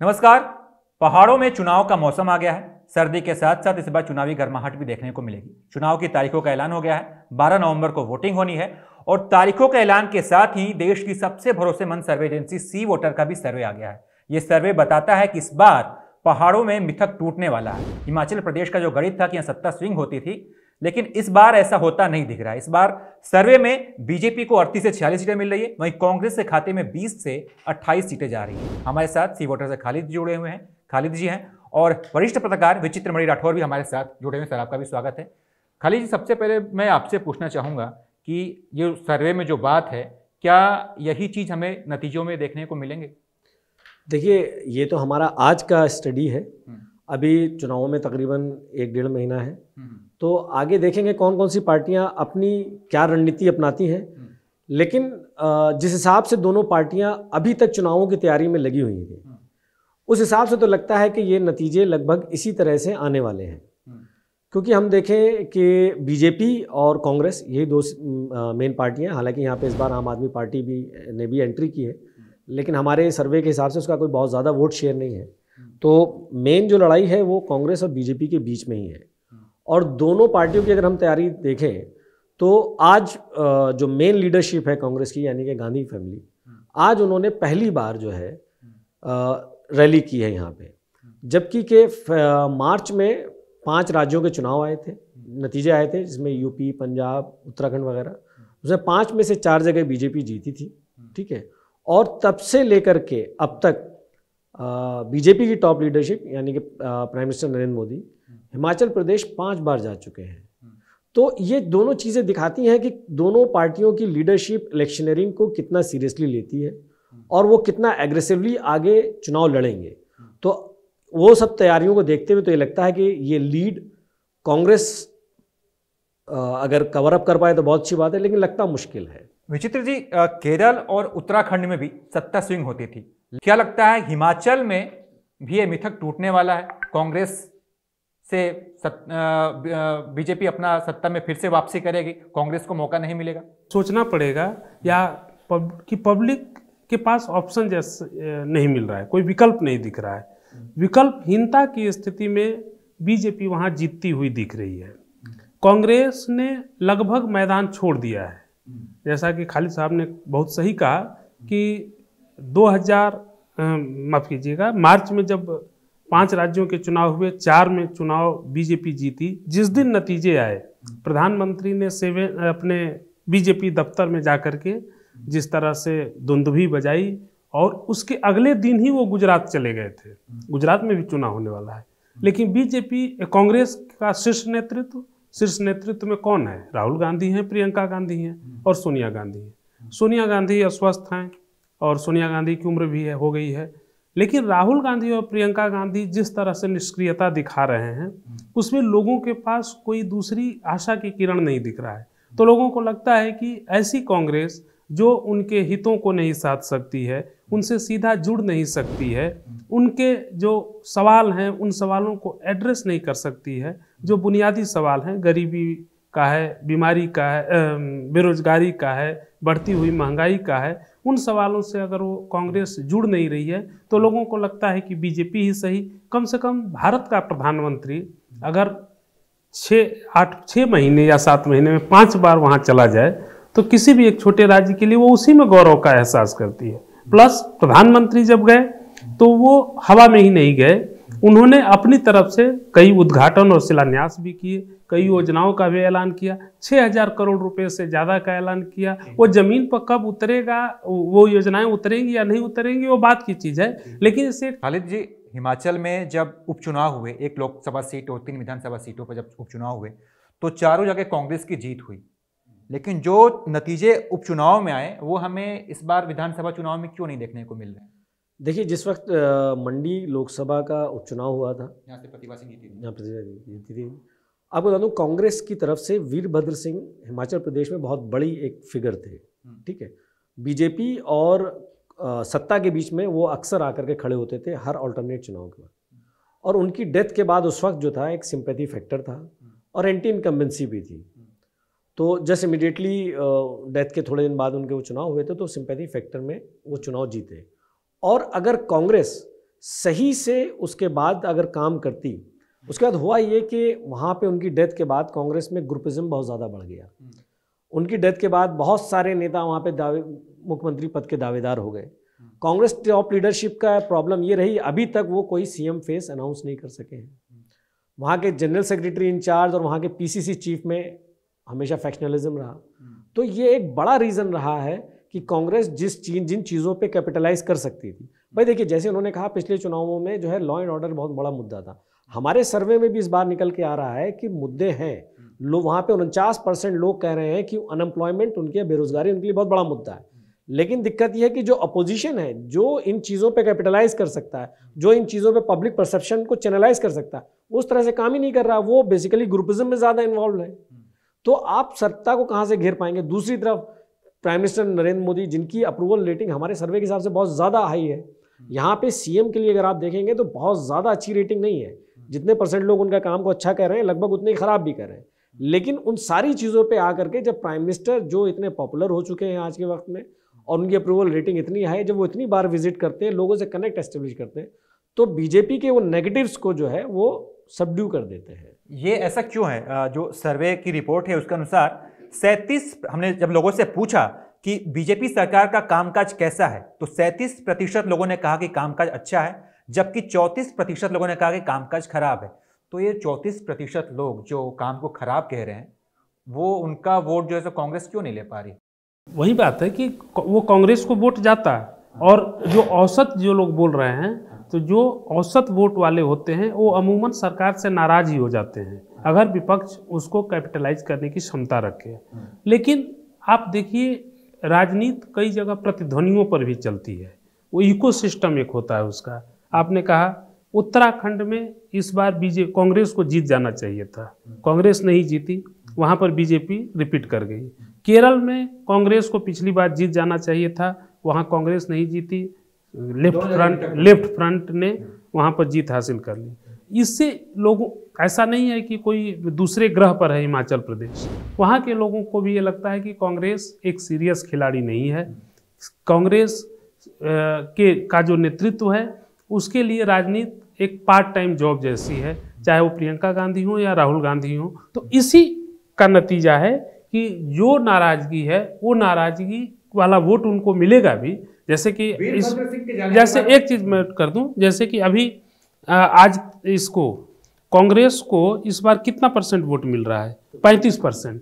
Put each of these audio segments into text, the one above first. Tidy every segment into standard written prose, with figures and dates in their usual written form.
नमस्कार। पहाड़ों में चुनाव का मौसम आ गया है। सर्दी के साथ साथ इस बार चुनावी गर्माहट भी देखने को मिलेगी। चुनाव की तारीखों का ऐलान हो गया है। 12 नवंबर को वोटिंग होनी है और तारीखों के ऐलान के साथ ही देश की सबसे भरोसेमंद सर्वे एजेंसी सी वोटर का भी सर्वे आ गया है। यह सर्वे बताता है कि इस बार पहाड़ों में मिथक टूटने वाला है। हिमाचल प्रदेश का जो गणित था कि यहां सत्ता स्विंग होती थी, लेकिन इस बार ऐसा होता नहीं दिख रहा है। इस बार सर्वे में बीजेपी को 38 से 46 सीटें मिल रही है, वहीं कांग्रेस के खाते में 20 से 28 सीटें जा रही हैं। हमारे साथ सी वोटर से खालिद जुड़े हुए हैं। खालिद जी हैं और वरिष्ठ पत्रकार विचित्र मणि राठौर भी हमारे साथ जुड़े हुए हैं। सर, आपका भी स्वागत है। खालिद जी, सबसे पहले मैं आपसे पूछना चाहूंगा कि ये सर्वे में जो बात है, क्या यही चीज हमें नतीजों में देखने को मिलेंगे? देखिए, ये तो हमारा आज का स्टडी है। अभी चुनावों में तकरीबन 1-1.5 महीना है, तो आगे देखेंगे कौन कौन सी पार्टियां अपनी क्या रणनीति अपनाती हैं। लेकिन जिस हिसाब से दोनों पार्टियां अभी तक चुनावों की तैयारी में लगी हुई थी, उस हिसाब से तो लगता है कि ये नतीजे लगभग इसी तरह से आने वाले हैं। क्योंकि हम देखें कि बीजेपी और कांग्रेस यही दो मेन पार्टियां, हालांकि यहाँ पे इस बार आम आदमी पार्टी ने भी एंट्री की है, लेकिन हमारे सर्वे के हिसाब से उसका कोई बहुत ज़्यादा वोट शेयर नहीं है। तो मेन जो लड़ाई है वो कांग्रेस और बीजेपी के बीच में ही है। और दोनों पार्टियों की अगर हम तैयारी देखें तो आज जो मेन लीडरशिप है कांग्रेस की, यानी कि गांधी फैमिली, आज उन्होंने पहली बार जो है रैली की है यहाँ पे। जबकि के मार्च में 5 राज्यों के चुनाव आए थे, नतीजे आए थे, जिसमें यूपी, पंजाब, उत्तराखंड वगैरह, उसमें 5 में से 4 जगह बीजेपी जीती थी। ठीक है। और तब से लेकर के अब तक बीजेपी की टॉप लीडरशिप यानी कि प्राइम मिनिस्टर नरेंद्र मोदी हिमाचल प्रदेश 5 बार जा चुके हैं। तो ये दोनों चीज़ें दिखाती हैं कि दोनों पार्टियों की लीडरशिप इलेक्शनरिंग को कितना सीरियसली लेती है और वो कितना एग्रेसिवली आगे चुनाव लड़ेंगे। तो वो सब तैयारियों को देखते हुए तो ये लगता है कि ये लीड कांग्रेस अगर कवर अप कर पाए तो बहुत अच्छी बात है, लेकिन लगता मुश्किल है। विचित्र जी, केरल और उत्तराखंड में भी सत्ता स्विंग होती थी। क्या लगता है हिमाचल में भी ये मिथक टूटने वाला है? कांग्रेस से बीजेपी अपना सत्ता में फिर से वापसी करेगी, कांग्रेस को मौका नहीं मिलेगा? सोचना पड़ेगा या कि पब्लिक के पास ऑप्शन जैसे नहीं मिल रहा है, कोई विकल्प नहीं दिख रहा है। विकल्पहीनता की स्थिति में बीजेपी वहां जीतती हुई दिख रही है। कांग्रेस ने लगभग मैदान छोड़ दिया है। जैसा कि खालिद साहब ने बहुत सही कहा कि 2000 माफ कीजिएगा, मार्च में जब 5 राज्यों के चुनाव हुए, 4 में चुनाव बीजेपी जीती। जिस दिन नतीजे आए, प्रधानमंत्री ने अपने बीजेपी दफ्तर में जाकर के जिस तरह से दुंदुभी बजाई, और उसके अगले दिन ही वो गुजरात चले गए थे। गुजरात में भी चुनाव होने वाला है, लेकिन बीजेपी, कांग्रेस का शीर्ष नेतृत्व में कौन है? राहुल गांधी हैं, प्रियंका गांधी हैं और सोनिया गांधी हैं। सोनिया गांधी अस्वस्थ हैं और सोनिया गांधी की उम्र भी हो गई है, लेकिन राहुल गांधी और प्रियंका गांधी जिस तरह से निष्क्रियता दिखा रहे हैं, उसमें लोगों के पास कोई दूसरी आशा की किरण नहीं दिख रहा है। तो लोगों को लगता है कि ऐसी कांग्रेस जो उनके हितों को नहीं साध सकती है, उनसे सीधा जुड़ नहीं सकती है, उनके जो सवाल हैं उन सवालों को एड्रेस नहीं कर सकती है, जो बुनियादी सवाल हैं, गरीबी का है, बीमारी का है, बेरोजगारी का है, बढ़ती हुई महंगाई का है, उन सवालों से अगर वो कांग्रेस जुड़ नहीं रही है तो लोगों को लगता है कि बीजेपी ही सही। कम से कम भारत का प्रधानमंत्री अगर 6 महीने या 7 महीने में 5 बार वहाँ चला जाए तो किसी भी एक छोटे राज्य के लिए वो उसी में गौरव का एहसास करती है। प्लस प्रधानमंत्री जब गए तो वो हवा में ही नहीं गए, उन्होंने अपनी तरफ से कई उद्घाटन और शिलान्यास भी किए, कई योजनाओं का भी ऐलान किया, 6000 करोड़ रुपए से ज़्यादा का ऐलान किया। वो जमीन पर कब उतरेगा, वो योजनाएं उतरेंगी या नहीं उतरेंगी, वो बात की चीज़ है। लेकिन इससे खालिद जी, हिमाचल में जब उपचुनाव हुए, 1 लोकसभा सीट और 3 विधानसभा सीटों पर जब उपचुनाव हुए, तो चारों जगह कांग्रेस की जीत हुई। लेकिन जो नतीजे उपचुनाव में आए वो हमें इस बार विधानसभा चुनाव में क्यों नहीं देखने को मिल रहे हैं? देखिए, जिस वक्त मंडी लोकसभा का उपचुनाव हुआ था, यहाँ से प्रतिभा सिंह जीती थी। यहाँ जीती थी। आपको बता दूं, कांग्रेस की तरफ से वीरभद्र सिंह हिमाचल प्रदेश में बहुत बड़ी एक फिगर थे। ठीक है। बीजेपी और सत्ता के बीच में वो अक्सर आकर के खड़े होते थे हर अल्टरनेट चुनाव के बाद, और उनकी डेथ के बाद उस वक्त जो था एक सिंपैथी फैक्टर था और एंटी इनकम्बेंसी भी थी। तो जस्ट इमीडिएटली डेथ के थोड़े दिन बाद उनके वो चुनाव हुए थे, तो सिंपैथी फैक्टर में वो चुनाव जीते। और अगर कांग्रेस सही से उसके बाद अगर काम करती। उसके बाद हुआ ये कि वहाँ पे उनकी डेथ के बाद कांग्रेस में ग्रुपिज्म बहुत ज़्यादा बढ़ गया। उनकी डेथ के बाद बहुत सारे नेता वहाँ पे मुख्यमंत्री पद के दावेदार हो गए। कांग्रेस टॉप लीडरशिप का प्रॉब्लम ये रही, अभी तक वो कोई सीएम फेस अनाउंस नहीं कर सके हैं। वहाँ के जनरल सेक्रेटरी इंचार्ज और वहाँ के पीसीसी चीफ में हमेशा फैक्शनलिज्म रहा। तो ये एक बड़ा रीज़न रहा है कि कांग्रेस जिन चीज़ों पे कैपिटलाइज कर सकती थी। भाई देखिए, जैसे उन्होंने कहा पिछले चुनावों में जो है लॉ एंड ऑर्डर बहुत बड़ा मुद्दा था। हमारे सर्वे में भी इस बार निकल के आ रहा है कि मुद्दे हैं। लोग वहाँ पे 49% लोग कह रहे हैं कि अनएम्प्लॉयमेंट उनके, बेरोजगारी उनके लिए बहुत बड़ा मुद्दा है। लेकिन दिक्कत यह है कि जो अपोजिशन है, जो इन चीज़ों पे कैपिटलाइज कर सकता है, जो इन चीज़ों पे पब्लिक परसेप्शन को चैनलाइज कर सकता है, उस तरह से काम ही नहीं कर रहा। वो बेसिकली ग्रुपिज्म में ज़्यादा इन्वॉल्व है। तो आप सत्ता को कहाँ से घेर पाएंगे? दूसरी तरफ प्राइम मिनिस्टर नरेंद्र मोदी, जिनकी अप्रूवल रेटिंग हमारे सर्वे के हिसाब से बहुत ज़्यादा हाई है, यहाँ पे सीएम के लिए अगर आप देखेंगे तो बहुत ज़्यादा अच्छी रेटिंग नहीं है। जितने परसेंट लोग उनका काम को अच्छा कह रहे हैं, लगभग उतने ही खराब भी कर रहे हैं। लेकिन उन सारी चीज़ों पे आकर के जब प्राइम मिनिस्टर जो इतने पॉपुलर हो चुके हैं आज के वक्त में, और उनकी अप्रूवल रेटिंग इतनी हाई, जब वो इतनी बार विजिट करते हैं, लोगों से कनेक्ट एस्टेब्लिश करते हैं, तो बीजेपी के वो नेगेटिव्स को जो है वो सबड्यू कर देते हैं। ये ऐसा क्यों है? जो सर्वे की रिपोर्ट है उसके अनुसार 37, हमने जब लोगों से पूछा कि बीजेपी सरकार का कामकाज कैसा है, तो 37% लोगों ने कहा कि कामकाज अच्छा है, जबकि 34% लोगों ने कहा कि कामकाज खराब है। तो ये 34% लोग जो काम को खराब कह रहे हैं, वो उनका वोट जो है तो कांग्रेस क्यों नहीं ले पा रही? वही बात है कि वो कांग्रेस को वोट जाता है, और जो औसत जो लोग बोल रहे हैं, तो जो औसत वोट वाले होते हैं वो अमूमन सरकार से नाराज ही हो जाते हैं अगर विपक्ष उसको कैपिटलाइज करने की क्षमता रखे। लेकिन आप देखिए, राजनीति कई जगह प्रतिध्वनियों पर भी चलती है। वो इकोसिस्टम एक होता है उसका। आपने कहा उत्तराखंड में इस बार कांग्रेस को जीत जाना चाहिए था, कांग्रेस नहीं जीती, वहाँ पर बीजेपी रिपीट कर गई। केरल में कांग्रेस को पिछली बार जीत जाना चाहिए था, वहाँ कांग्रेस नहीं जीती, लेफ्ट फ्रंट ने वहाँ पर जीत हासिल कर ली। इससे लोगों, ऐसा नहीं है कि कोई दूसरे ग्रह पर है हिमाचल प्रदेश, वहाँ के लोगों को भी ये लगता है कि कांग्रेस एक सीरियस खिलाड़ी नहीं है। कांग्रेस का जो नेतृत्व है उसके लिए राजनीति एक पार्ट टाइम जॉब जैसी है, चाहे वो प्रियंका गांधी हो या राहुल गांधी हो। तो इसी का नतीजा है कि जो नाराजगी है वो नाराजगी वाला वोट उनको मिलेगा भी। जैसे कि जैसे एक चीज मैं कर दूं, जैसे कि अभी आज इसको कांग्रेस को इस बार कितना परसेंट वोट मिल रहा है? 35%।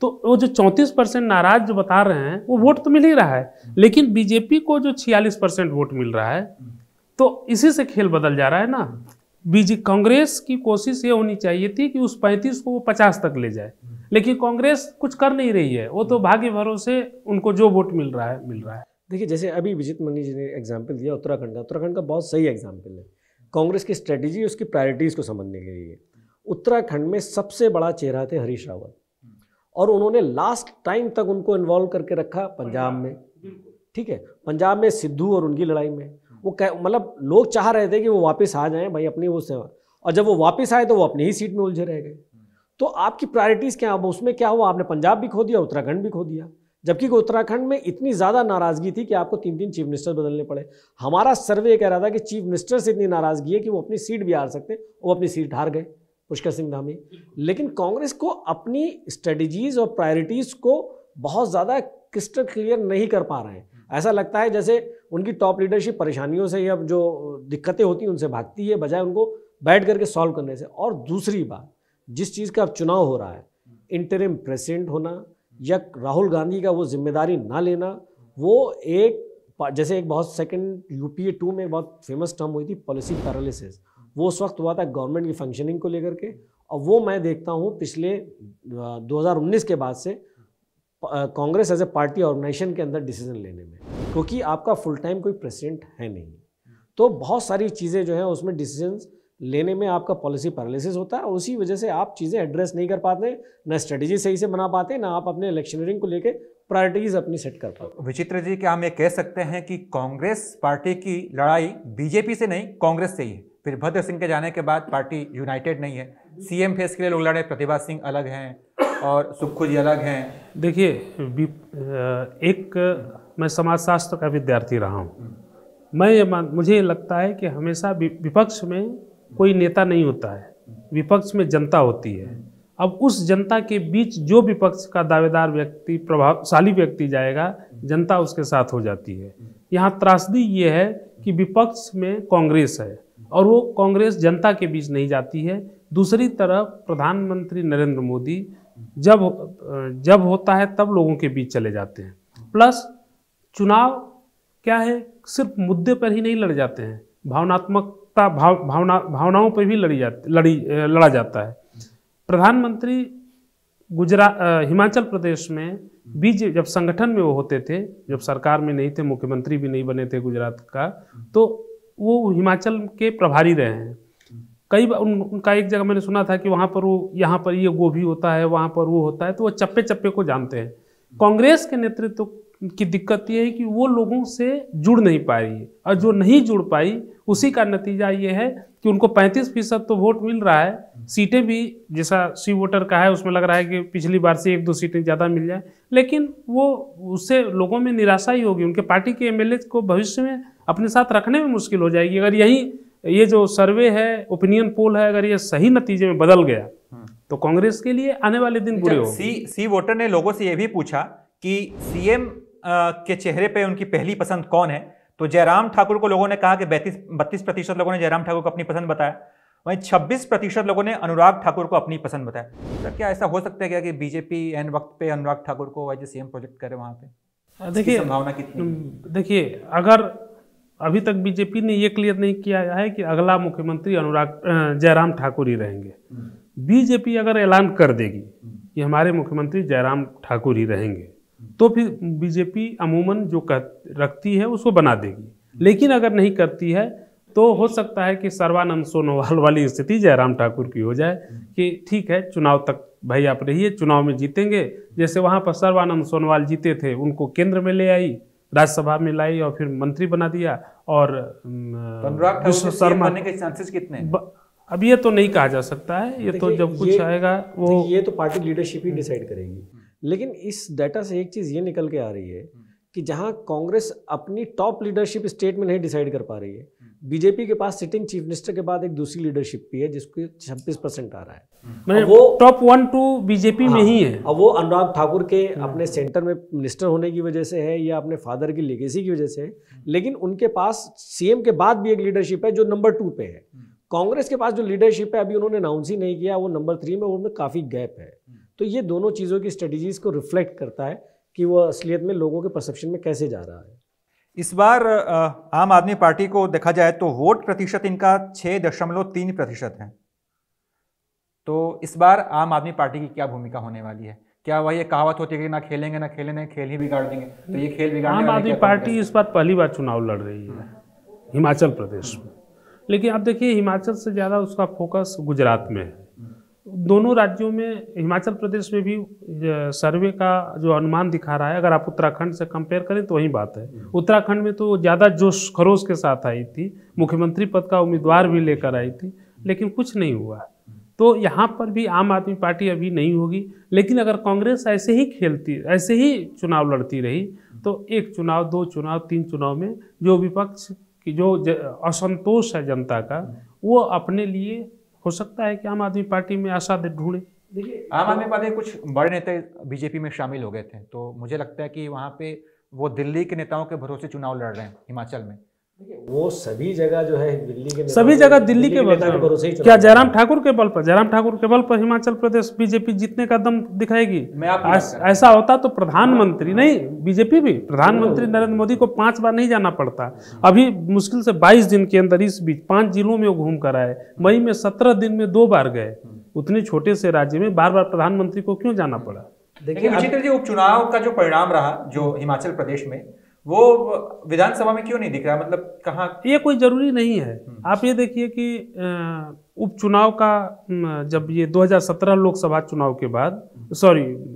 तो वो जो 34% नाराज जो बता रहे हैं वो वोट तो मिल ही रहा है, लेकिन बीजेपी को जो 46% वोट मिल रहा है, तो इसी से खेल बदल जा रहा है ना। कांग्रेस की कोशिश ये होनी चाहिए थी कि उस 35 को वो 50 तक ले जाए, लेकिन कांग्रेस कुछ कर नहीं रही है। वो तो भाग्य भरोसे उनको जो वोट मिल रहा है। देखिए, जैसे अभी विजित मनी जी ने एग्जाम्पल दिया उत्तराखंड का बहुत सही एग्जाम्पल है कांग्रेस की स्ट्रेटेजी, उसकी प्रायोरिटीज़ को समझने के लिए। उत्तराखंड में सबसे बड़ा चेहरा थे हरीश रावत, और उन्होंने लास्ट टाइम तक उनको इन्वॉल्व करके रखा पंजाब में। ठीक है, पंजाब में सिद्धू और उनकी लड़ाई में वो मतलब लोग चाह रहे थे कि वो वापस आ जाएं भाई अपनी वो सेवा, और जब वो वापस आए तो वो अपनी ही सीट में उलझे रह गए। तो आपकी प्रायोरिटीज़ क्या? अब उसमें क्या हुआ, आपने पंजाब भी खो दिया, उत्तराखंड भी खो दिया, जबकि उत्तराखंड में इतनी ज़्यादा नाराज़गी थी कि आपको 3-3 चीफ मिनिस्टर बदलने पड़े। हमारा सर्वे कह रहा था कि चीफ मिनिस्टर से इतनी नाराज़गी है कि वो अपनी सीट भी हार सकते, वो अपनी सीट हार गए, पुष्कर सिंह धामी। लेकिन कांग्रेस को अपनी स्ट्रेटजीज़ और प्रायोरिटीज़ को बहुत ज़्यादा क्रिस्टल क्लियर नहीं कर पा रहे हैं। ऐसा लगता है जैसे उनकी टॉप लीडरशिप परेशानियों से या जो दिक्कतें होती हैं उनसे भागती है, बजाय उनको बैठ करके सॉल्व करने से। और दूसरी बात, जिस चीज़ का अब चुनाव हो रहा है, इंटरिम प्रेसिडेंट होना या राहुल गांधी का वो जिम्मेदारी ना लेना, वो एक जैसे एक बहुत सेकंड UPA 2 में बहुत फेमस टर्म हुई थी पॉलिसी पैरालिसिस, वो उस वक्त हुआ था गवर्नमेंट की फंक्शनिंग को लेकर के। और वो मैं देखता हूँ पिछले 2019 के बाद से Congress as a party organisation के अंदर डिसीजन लेने में, क्योंकि आपका फुल टाइम कोई प्रेसिडेंट है नहीं, तो बहुत सारी चीज़ें जो हैं उसमें डिसीजंस लेने में आपका पॉलिसी पैरालिसिस होता है, और उसी वजह से आप चीज़ें एड्रेस नहीं कर पाते, ना स्ट्रेटेजी सही से बना पाते, ना आप अपने इलेक्शनरिंग को लेके प्रायोरिटीज अपनी सेट कर पाते। विचित्र जी, क्या हम ये कह सकते हैं कि कांग्रेस पार्टी की लड़ाई बीजेपी से नहीं कांग्रेस से ही है? वीरभद्र सिंह के जाने के बाद पार्टी यूनाइटेड नहीं है, सीएम फेस के लिए लोग लड़े, प्रतिभा सिंह अलग हैं और सुक्खू जी अलग हैं। देखिए, एक मैं समाजशास्त्र का विद्यार्थी रहा हूँ, मुझे लगता है कि हमेशा विपक्ष में कोई नेता नहीं होता है, विपक्ष में जनता होती है। अब उस जनता के बीच जो विपक्ष का दावेदार व्यक्ति, प्रभावशाली व्यक्ति जाएगा, जनता उसके साथ हो जाती है। यहाँ त्रासदी ये है कि विपक्ष में कांग्रेस है और वो कांग्रेस जनता के बीच नहीं जाती है। दूसरी तरफ प्रधानमंत्री नरेंद्र मोदी जब होता है तब लोगों के बीच चले जाते हैं। प्लस चुनाव क्या है, सिर्फ मुद्दे पर ही नहीं लड़े जाते हैं, भावनात्मकता भावनाओं पर भी लड़ा जाता है। प्रधानमंत्री हिमाचल प्रदेश में जब संगठन में वो होते थे, जब सरकार में नहीं थे, मुख्यमंत्री भी नहीं बने थे गुजरात का, तो वो हिमाचल के प्रभारी रहे हैं। कई बार उनका एक जगह मैंने सुना था कि वहाँ पर वो, यहाँ पर ये गोभी होता है, वहाँ पर वो होता है, तो वो चप्पे चप्पे को जानते हैं। कांग्रेस के नेतृत्व की दिक्कत ये है कि वो लोगों से जुड़ नहीं पा रही है, और जो नहीं जुड़ पाई उसी का नतीजा ये है कि उनको 35% तो वोट मिल रहा है, सीटें भी जैसा सी वोटर का है उसमें लग रहा है कि पिछली बार से 1-2 सीटें ज़्यादा मिल जाए, लेकिन वो उससे लोगों में निराशा ही होगी। उनके पार्टी के एमएलए को भविष्य में अपने साथ रखने में मुश्किल हो जाएगी। अगर ये जो सर्वे है, ओपिनियन पोल है, अगर ये सही नतीजे में बदल गया तो कांग्रेस के लिए आने वाले दिन बुरे होंगे। सी वोटर ने लोगों से यह भी पूछा कि सीएम के चेहरे पे उनकी पहली पसंद कौन है, तो जयराम ठाकुर को लोगों ने कहा कि 32% लोगों ने जयराम ठाकुर को अपनी पसंद बताया, वहीं 26% लोगों ने अनुराग ठाकुर को अपनी पसंद बताया। तो क्या ऐसा हो सकता है क्या कि बीजेपी एन वक्त पे अनुराग ठाकुर को एज सीएम प्रोजेक्ट करे वहां पे? देखिए, संभावना कितनी? देखिए, अगर अभी तक बीजेपी ने ये क्लियर नहीं किया है कि अगला मुख्यमंत्री जयराम ठाकुर ही रहेंगे। बीजेपी अगर ऐलान कर देगी कि हमारे मुख्यमंत्री जयराम ठाकुर ही रहेंगे, तो फिर बीजेपी अमूमन जो रखती है उसको बना देगी। लेकिन अगर नहीं करती है तो हो सकता है कि सर्बानंद सोनोवाल वाली स्थिति जयराम ठाकुर की हो जाए कि ठीक है, चुनाव तक भाई आप रहिए, चुनाव में जीतेंगे। जैसे वहाँ पर सर्बानंद सोनोवाल जीते थे, उनको केंद्र में ले आई, राज्यसभा में लाई और फिर मंत्री बना दिया। और विश्व शर्मा बनने के चांसेस कितने हैं? अब ये तो नहीं कहा जा सकता है, ये तो जब कुछ आएगा वो, ये तो पार्टी लीडरशिप ही डिसाइड करेगी। लेकिन इस डाटा से एक चीज़ ये निकल के आ रही है कि जहां कांग्रेस अपनी टॉप लीडरशिप स्टेट में नहीं डिसाइड कर पा रही है, बीजेपी के पास सिटिंग चीफ मिनिस्टर के बाद एक दूसरी लीडरशिप भी है जिसको 26% आ रहा है। वो टॉप 1-2 बीजेपी में ही है। अब वो अनुराग ठाकुर के अपने सेंटर में मिनिस्टर होने की वजह से है या अपने फादर की लेगेसी की वजह से है, लेकिन उनके पास सीएम के बाद भी एक लीडरशिप है जो नंबर 2 पे है। कांग्रेस के पास जो लीडरशिप है अभी उन्होंने अनाउंस ही नहीं किया, वो नंबर 3 में, उनमें काफ़ी गैप है। तो ये दोनों चीज़ों की स्ट्रेटजीज को रिफ्लेक्ट करता है कि वो असलियत में लोगों के परसेप्शन में कैसे जा रहा है। इस बार आम आदमी पार्टी को देखा जाए तो वोट प्रतिशत इनका 6.3% है। तो इस बार आम आदमी पार्टी की क्या भूमिका होने वाली है? क्या वह ये कहावत होती है कि ना खेलेंगे ना खेलेंगे, खेल ही बिगाड़ देंगे? तो ये खेल बिगाड़ने आम आदमी पार्टी इस बार पहली बार चुनाव लड़ रही है हिमाचल प्रदेश में। लेकिन अब देखिए, हिमाचल से ज़्यादा उसका फोकस गुजरात में है। दोनों राज्यों में, हिमाचल प्रदेश में भी सर्वे का जो अनुमान दिखा रहा है, अगर आप उत्तराखंड से कंपेयर करें तो वही बात है। उत्तराखंड में तो ज़्यादा जोश खरोश के साथ आई थी, मुख्यमंत्री पद का उम्मीदवार भी लेकर आई थी, लेकिन कुछ नहीं हुआ। तो यहाँ पर भी आम आदमी पार्टी अभी नहीं होगी। लेकिन अगर कांग्रेस ऐसे ही खेलती, ऐसे ही चुनाव लड़ती रही, तो 1 चुनाव, 2 चुनाव, 3 चुनाव में जो विपक्ष की जो असंतोष है जनता का, वो अपने लिए हो सकता है कि आम आदमी पार्टी में आशा ढूंढे। देखिए, आम आदमी पार्टी के कुछ बड़े नेता बीजेपी में शामिल हो गए थे, तो मुझे लगता है कि वहाँ पे वो दिल्ली के नेताओं के भरोसे चुनाव लड़ रहे हैं हिमाचल में। वो सभी जगह जो है दिल्ली के, सभी जगह दिल्ली के भरोसे। क्या जयराम ठाकुर के बल पर, जयराम ठाकुर के बल पर हिमाचल प्रदेश बीजेपी जीतने का दम दिखाएगी? ऐसा होता तो प्रधानमंत्री नहीं, बीजेपी भी, प्रधानमंत्री नरेंद्र मोदी को 5 बार नहीं जाना पड़ता। अभी मुश्किल से 22 दिन के अंदर इस बीच 5 जिलों में वो घूम कर आए। मई में 17 दिन में 2 बार गए। उतने छोटे से राज्य में बार बार प्रधानमंत्री को क्यों जाना पड़ा? देखिए, विचित्र जी, उपचुनाव का जो परिणाम रहा जो हिमाचल प्रदेश में, वो विधानसभा में क्यों नहीं दिख रहा? मतलब कहाँ? ये कोई जरूरी नहीं है। आप ये देखिए कि उपचुनाव का, जब ये 2017 लोकसभा चुनाव के बाद,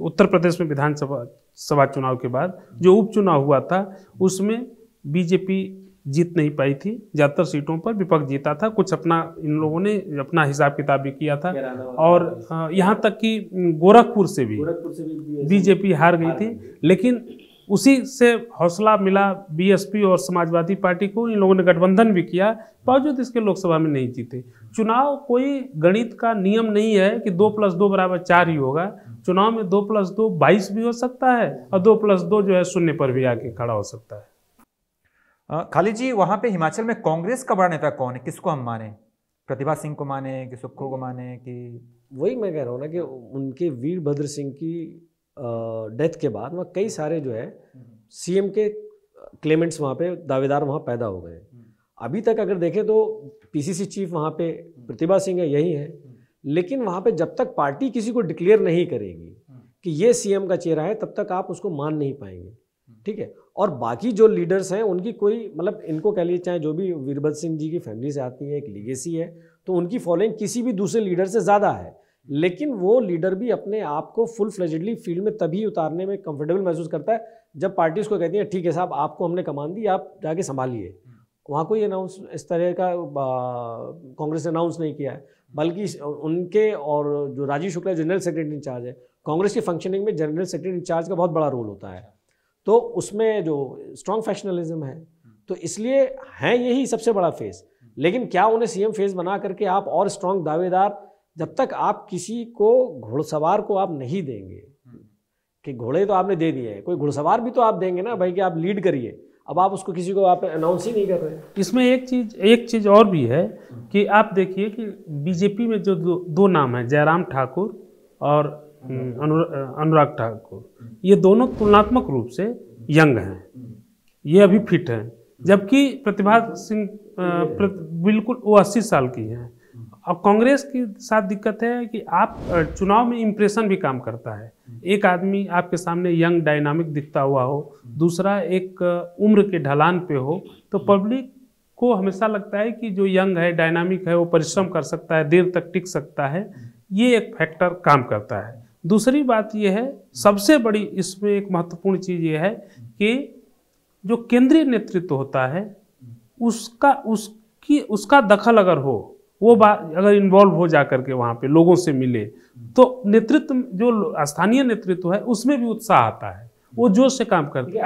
उत्तर प्रदेश में विधानसभा चुनाव के बाद जो उपचुनाव हुआ था, उसमें बीजेपी जीत नहीं पाई थी। ज़्यादातर सीटों पर विपक्ष जीता था। कुछ अपना इन लोगों ने अपना हिसाब किताब भी किया था, और यहाँ तक कि गोरखपुर से भी बीजेपी हार गई थी। लेकिन उसी से हौसला मिला बीएसपी और समाजवादी पार्टी को। इन लोगों ने गठबंधन भी किया, बावजूद इसके लोकसभा में नहीं जीते। चुनाव कोई गणित का नियम नहीं है कि 2+2 = 4 ही होगा। चुनाव में 2+2 22 भी हो सकता है और 2+2 जो है शून्य पर भी आके खड़ा हो सकता है। खालिद जी, वहाँ पे हिमाचल में कांग्रेस का बड़ा नेता कौन है? किसको हम माने? प्रतिभा सिंह को माने कि सुक्खू को माने कि? वही मैं कह रहा हूँ ना कि उनके वीरभद्र सिंह की डेथ के बाद वहाँ कई सारे जो है सीएम के क्लेमेंट्स वहाँ पे दावेदार वहाँ पैदा हो गए। अभी तक अगर देखें तो पीसीसी चीफ वहाँ पे प्रतिभा सिंह है, यही है। लेकिन वहाँ पे जब तक पार्टी किसी को डिक्लेयर नहीं करेगी कि ये सीएम का चेहरा है, तब तक आप उसको मान नहीं पाएंगे, ठीक है। और बाकी जो लीडर्स हैं उनकी कोई मतलब इनको कह लीजिए, चाहे जो भी वीरभद्र सिंह जी की फैमिली से आती है, एक लीगेसी है, तो उनकी फॉलोइंग किसी भी दूसरे लीडर से ज़्यादा है। लेकिन वो लीडर भी अपने आप को फुल फ्लेजेडली फील्ड में तभी उतारने में कंफर्टेबल महसूस करता है जब पार्टी उसको कहती है ठीक है साहब, आपको हमने कमान दी, आप जाके संभालिए। वहाँ कोई अनाउंस इस तरह का कांग्रेस ने अनाउंस नहीं किया है, बल्कि उनके और जो Rajiv Shukla general secretary incharge है, कांग्रेस की फंक्शनिंग में जनरल सेक्रेटरी इंचार्ज का बहुत बड़ा रोल होता है। तो उसमें जो स्ट्रॉन्ग फैक्शनलिज्म है, तो इसलिए हैं यही सबसे बड़ा फेस। लेकिन क्या उन्हें सीएम फेस बना करके आप और स्ट्रॉन्ग दावेदार, जब तक आप किसी को घुड़सवार को आप नहीं देंगे, कि घोड़े तो आपने दे दिए हैं, कोई घुड़सवार भी तो आप देंगे ना भाई कि आप लीड करिए। अब आप उसको किसी को आप अनाउंस ही नहीं कर रहे हैं। इसमें एक चीज़ और भी है कि आप देखिए कि बीजेपी में जो दो नाम हैं, जयराम ठाकुर और अनुराग ठाकुर, ये दोनों तुलनात्मक रूप से यंग हैं, ये अभी फिट हैं। जबकि प्रतिभा सिंह बिल्कुल वो 80 साल की हैं। अब कांग्रेस के साथ दिक्कत है कि आप चुनाव में इम्प्रेशन भी काम करता है। एक आदमी आपके सामने यंग डायनामिक दिखता हुआ हो, दूसरा एक उम्र के ढलान पे हो, तो पब्लिक को हमेशा लगता है कि जो यंग है, डायनामिक है, वो परिश्रम कर सकता है, देर तक टिक सकता है। ये एक फैक्टर काम करता है। दूसरी बात ये है, सबसे बड़ी इसमें एक महत्वपूर्ण चीज़ ये है कि जो केंद्रीय नेतृत्व होता है उसका दखल अगर हो, वो बात अगर इन्वॉल्व हो जा करके वहाँ पे लोगों से मिले, तो नेतृत्व जो स्थानीय नेतृत्व है उसमें भी उत्साह आता है, वो जोश से काम करते हैं।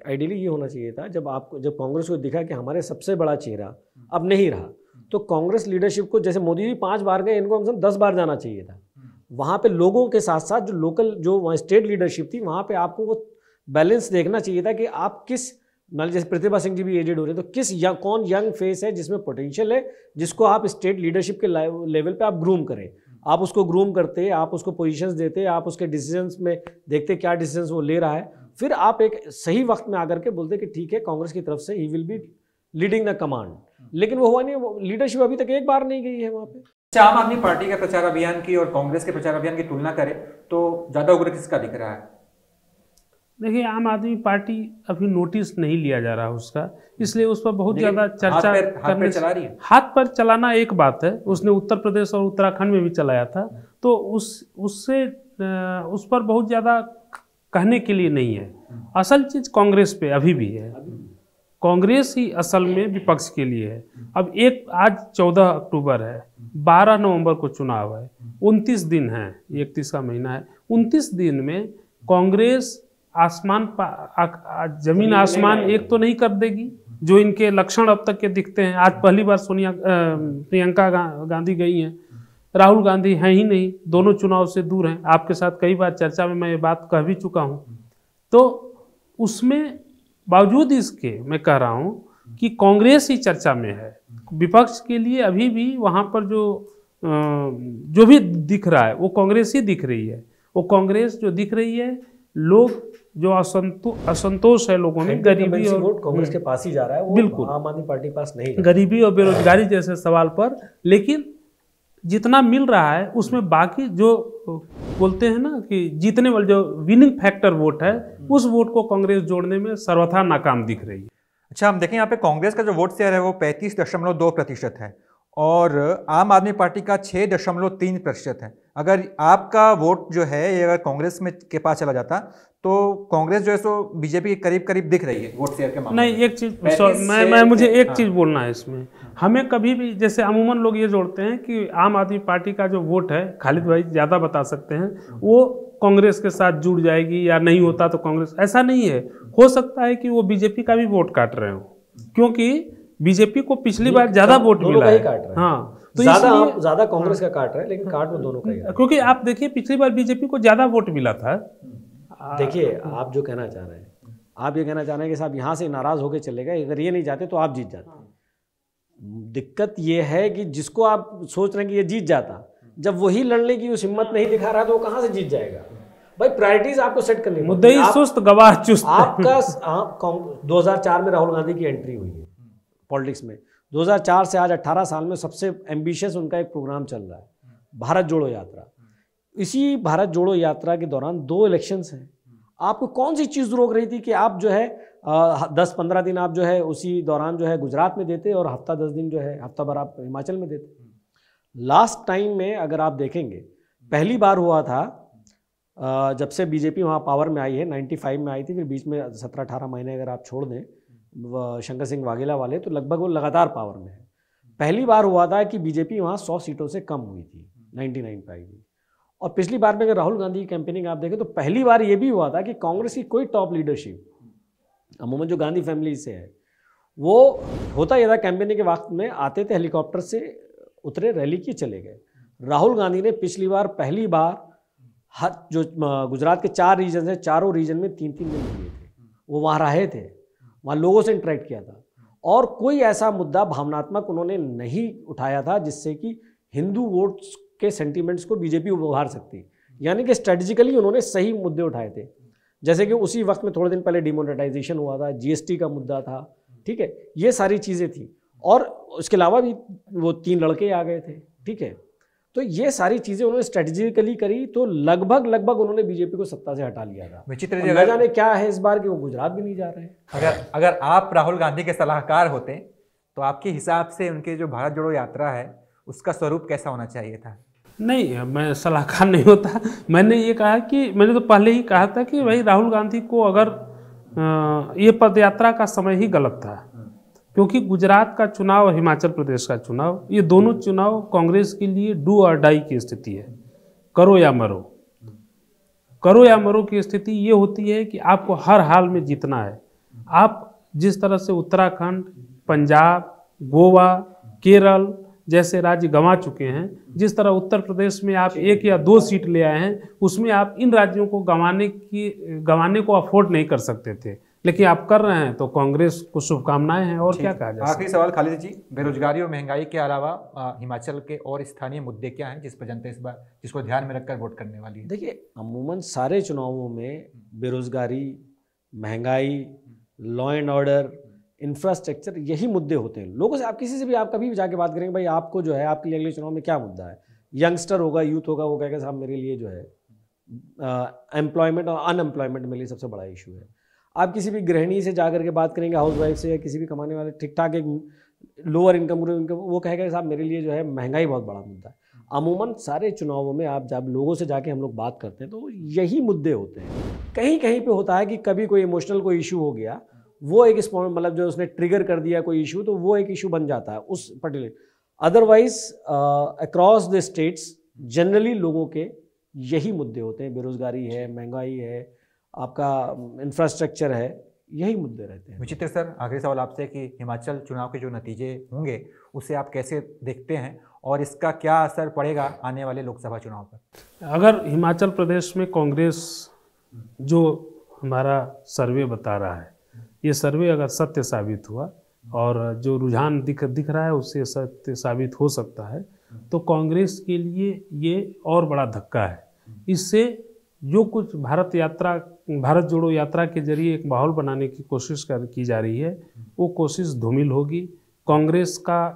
आइडियली ये होना चाहिए था, जब कांग्रेस को दिखा कि हमारे सबसे बड़ा चेहरा अब नहीं रहा, तो कांग्रेस लीडरशिप को, जैसे मोदी जी 5 बार गए, इनको कम से कम 10 बार जाना चाहिए था। वहाँ पे लोगों के साथ साथ जो लोकल जो वहाँ स्टेट लीडरशिप थी, वहाँ पे आपको वो बैलेंस देखना चाहिए था कि आप किस, मान जैसे प्रतिभा सिंह जी भी एजेड हो रहे हैं, तो किस कौन यंग फेस है जिसमें पोटेंशियल है, जिसको आप स्टेट लीडरशिप के लेवल पे आप ग्रूम करें। आप उसको ग्रूम करते, आप उसको पोजीशंस देते, आप उसके डिसीजंस में देखते क्या डिसीजंस वो ले रहा है, फिर आप एक सही वक्त में आकर के बोलते कि ठीक है कांग्रेस की तरफ से he will be leading the command. लेकिन वो हुआ नहीं, वो लीडरशिप अभी तक एक बार नहीं गई है वहाँ पे। आम आदमी पार्टी के प्रचार अभियान की और कांग्रेस के प्रचार अभियान की तुलना करें तो ज्यादा उग्र किसका दिख रहा है? देखिए, आम आदमी पार्टी अभी नोटिस नहीं लिया जा रहा उसका, इसलिए उस पर बहुत ज़्यादा चर्चा करने चला रही है। हाथ पर चलाना एक बात है, उसने उत्तर प्रदेश और उत्तराखंड में भी चलाया था, तो उससे उस पर बहुत ज़्यादा कहने के लिए नहीं है। असल चीज़ कांग्रेस पे अभी भी है, कांग्रेस ही असल में विपक्ष के लिए है। अब आज 14 अक्टूबर है, 12 नवंबर को चुनाव है, 29 दिन है, 31 का महीना है। 29 दिन में कांग्रेस जमीन आसमान एक तो नहीं कर देगी, जो इनके लक्षण अब तक के दिखते हैं। आज पहली बार प्रियंका गांधी गई हैं, राहुल गांधी हैं ही नहीं, दोनों चुनाव से दूर हैं। आपके साथ कई बार चर्चा में मैं ये बात कह भी चुका हूँ। तो उसमें बावजूद इसके मैं कह रहा हूँ कि कांग्रेस ही चर्चा में है। विपक्ष के लिए अभी भी वहाँ पर जो भी दिख रहा है वो कांग्रेस ही दिख रही है। वो कांग्रेस जो दिख रही है, लोग जो असंतोष है लोगों में, गरीबी और वोट कांग्रेस के पास ही जा रहा है, वो बिल्कुल आम आदमी पार्टी के पास नहीं, गरीबी और बेरोजगारी जैसे सवाल पर। लेकिन जितना मिल रहा है उसमें बाकी जो बोलते हैं ना कि जीतने वाले जो विनिंग फैक्टर वोट है, उस वोट को कांग्रेस जोड़ने में सर्वथा नाकाम दिख रही है। अच्छा, हम देखें यहाँ पे कांग्रेस का जो वोट शेयर है वो 35.2% है और आम आदमी पार्टी का 6.3% है। अगर आपका वोट जो है ये अगर कांग्रेस में के पास चला जाता तो कांग्रेस जो है सो बीजेपी के करीब करीब दिख रही है वोट शेयर के मामले में। नहीं, एक चीज मुझे एक चीज बोलना है इसमें। हमें कभी भी, जैसे अमूमन लोग ये जोड़ते हैं कि आम आदमी पार्टी का जो वोट है, खालिद भाई ज़्यादा बता सकते हैं, वो कांग्रेस के साथ जुड़ जाएगी या नहीं होता तो कांग्रेस, ऐसा नहीं है। हो सकता है कि वो बीजेपी का भी वोट काट रहे हो, क्योंकि बीजेपी को पिछली बार ज्यादा वोट मिला है। हाँ, तो ज्यादा कांग्रेस का काट रहा है, लेकिन काट वो दोनों का ही रहा है। क्योंकि आप देखिए पिछली बार बीजेपी को ज्यादा वोट मिला था। देखिए आप जो कहना चाह रहे हैं, आप ये कहना चाह रहे हैं कि साहब यहाँ से नाराज होकर चले गए, अगर ये नहीं जाते तो आप जीत जाते। दिक्कत ये है कि जिसको आप सोच रहे हैं कि ये जीत जाता, जब वही लड़ने की उस हिम्मत नहीं दिखा रहा तो वो कहाँ से जीत जाएगा? भाई प्रायोरिटीज आपको सेट करनी मुद्दे ही सुस्त गवाह चुस्त। आपका 2004 में राहुल गांधी की एंट्री हुई है पॉलिटिक्स में। 2004 से आज 18 साल में सबसे एम्बिशियस उनका एक प्रोग्राम चल रहा है, भारत जोड़ो यात्रा। इसी भारत जोड़ो यात्रा के दौरान 2 इलेक्शंस हैं। आपको कौन सी चीज़ रोक रही थी कि आप जो है 10-15 दिन आप जो है उसी दौरान जो है गुजरात में देते और हफ्ता 10 दिन जो है हफ्ता भर आप हिमाचल में देते? लास्ट टाइम में अगर आप देखेंगे, पहली बार हुआ था जब से बीजेपी वहाँ पावर में आई है, 95 में आई थी, फिर बीच में 17-18 महीने अगर आप छोड़ दें शंकर सिंह वाघेला वाले, तो लगभग वो लगातार पावर में है। पहली बार हुआ था कि बीजेपी वहाँ 100 सीटों से कम हुई थी, 99 पे आई थी। और पिछली बार में अगर राहुल गांधी की कैंपेनिंग आप देखें तो पहली बार ये भी हुआ था कि कांग्रेस की कोई टॉप लीडरशिप, अमूमन जो गांधी फैमिली से है, वो होता यह था कैंपेनिंग के वक्त में आते थे हेलीकॉप्टर से उतरे, रैली की, चले गए। राहुल गांधी ने पिछली बार पहली बार हर जो गुजरात के 4 रीजन है, चारों रीजन में 3-3 दिन दिए थे। वो वहाँ रहे थे, वहाँ लोगों से इंटरेक्ट किया था, और कोई ऐसा मुद्दा भावनात्मक उन्होंने नहीं उठाया था जिससे कि हिंदू वोट्स के सेंटीमेंट्स को बीजेपी उभार सकती। यानी कि स्ट्रेटजिकली उन्होंने सही मुद्दे उठाए थे। जैसे कि उसी वक्त में थोड़े दिन पहले डिमोनेटाइजेशन हुआ था, जीएसटी का मुद्दा था, ठीक है, ये सारी चीज़ें थी। और उसके अलावा भी वो 3 लड़के आ गए थे, ठीक है। तो ये सारी चीज़ें उन्होंने स्ट्रेटजिकली करी, तो लगभग उन्होंने बीजेपी को सत्ता से हटा लिया था। विचित्र न जाने क्या है इस बार कि वो गुजरात भी नहीं जा रहे हैं। अगर आप राहुल गांधी के सलाहकार होते तो आपके हिसाब से उनके जो भारत जोड़ो यात्रा है उसका स्वरूप कैसा होना चाहिए था? नहीं, मैं सलाहकार नहीं होता। मैंने ये कहा कि मैंने तो पहले ही कहा था कि भाई राहुल गांधी को अगर ये पदयात्रा का समय ही गलत था, क्योंकि गुजरात का चुनाव और हिमाचल प्रदेश का चुनाव, ये दोनों चुनाव कांग्रेस के लिए डू और डाई की स्थिति है। करो या मरो, करो या मरो की स्थिति ये होती है कि आपको हर हाल में जीतना है। आप जिस तरह से उत्तराखंड, पंजाब, गोवा, केरल जैसे राज्य गंवा चुके हैं, जिस तरह उत्तर प्रदेश में आप 1 या 2 सीट ले आए हैं, उसमें आप इन राज्यों को गंवाने को अफोर्ड नहीं कर सकते थे, लेकिन आप कर रहे हैं, तो कांग्रेस को शुभकामनाएं हैं। और क्या कहा जाए। आखिरी सवाल खालिद जी, बेरोजगारी और महंगाई के अलावा हिमाचल के और स्थानीय मुद्दे क्या हैं जिस पर जनता इस बार जिसको ध्यान में रखकर वोट करने वाली है? देखिए, अमूमन सारे चुनावों में बेरोजगारी, महंगाई, लॉ एंड ऑर्डर, इंफ्रास्ट्रक्चर, यही मुद्दे होते हैं। लोगों से आप किसी से भी आप कभी भी जाके बात करेंगे, भाई आपको जो है आपके लिए अगले चुनाव में क्या मुद्दा है, यंगस्टर होगा, यूथ होगा, वो कहेगा साहब मेरे लिए जो है एम्प्लॉयमेंट और अनएम्प्लॉयमेंट मेरे लिए सबसे बड़ा इशू है। आप किसी भी गृहिणी से जाकर के बात करेंगे, हाउस वाइफ से, या किसी भी कमाने वाले ठीक ठाक एक लोअर इनकम, वो कहेगा साहब मेरे लिए जो है महंगाई बहुत बड़ा मुद्दा है। अमूमन सारे चुनावों में आप जब लोगों से जाके हम लोग बात करते हैं तो यही मुद्दे होते हैं। कहीं कहीं पे होता है कि कभी कोई इमोशनल कोई इशू हो गया, वो एक मतलब जो उसने ट्रिगर कर दिया कोई इशू, तो वो एक इशू बन जाता है उस particular. Otherwise across the states generally लोगों के यही मुद्दे होते हैं, बेरोजगारी है, महंगाई है, आपका इंफ्रास्ट्रक्चर है, यही मुद्दे रहते हैं। विचित्र सर, आखिरी सवाल आपसे कि हिमाचल चुनाव के जो नतीजे होंगे उसे आप कैसे देखते हैं और इसका क्या असर पड़ेगा आने वाले लोकसभा चुनाव पर? अगर हिमाचल प्रदेश में कांग्रेस, जो हमारा सर्वे बता रहा है, ये सर्वे अगर सत्य साबित हुआ और जो रुझान दिख रहा है उससे सत्य साबित हो सकता है, तो कांग्रेस के लिए ये और बड़ा धक्का है। इससे जो कुछ भारत जोड़ो यात्रा के जरिए एक माहौल बनाने की कोशिश की जा रही है, वो कोशिश धूमिल होगी। कांग्रेस का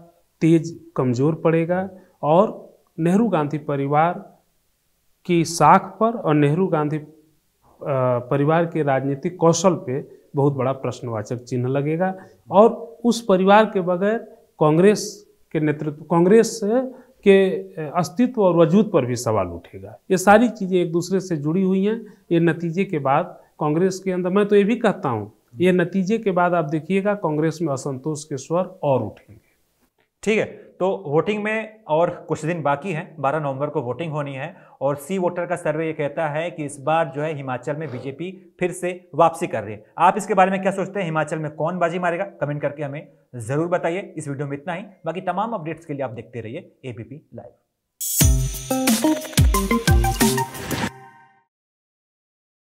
तेज कमज़ोर पड़ेगा और नेहरू गांधी परिवार की साख पर और नेहरू गांधी परिवार के राजनीतिक कौशल पे बहुत बड़ा प्रश्नवाचक चिन्ह लगेगा। और उस परिवार के बगैर कांग्रेस के नेतृत्व, कांग्रेस के अस्तित्व और वजूद पर भी सवाल उठेगा। ये सारी चीज़ें एक दूसरे से जुड़ी हुई हैं। ये नतीजे के बाद कांग्रेस के अंदर, मैं तो ये भी कहता हूँ, ये नतीजे के बाद आप देखिएगा कांग्रेस में असंतोष के स्वर और उठेंगे। ठीक है, तो वोटिंग में और कुछ दिन बाकी हैं, 12 नवंबर को वोटिंग होनी है और सी वोटर का सर्वे ये कहता है कि इस बार जो है हिमाचल में बीजेपी फिर से वापसी कर रही है। आप इसके बारे में क्या सोचते हैं? हिमाचल में कौन बाजी मारेगा? कमेंट करके हमें जरूर बताइए। इस वीडियो में इतना ही, बाकी तमाम अपडेट्स के लिए आप देखते रहिए एबीपी लाइव।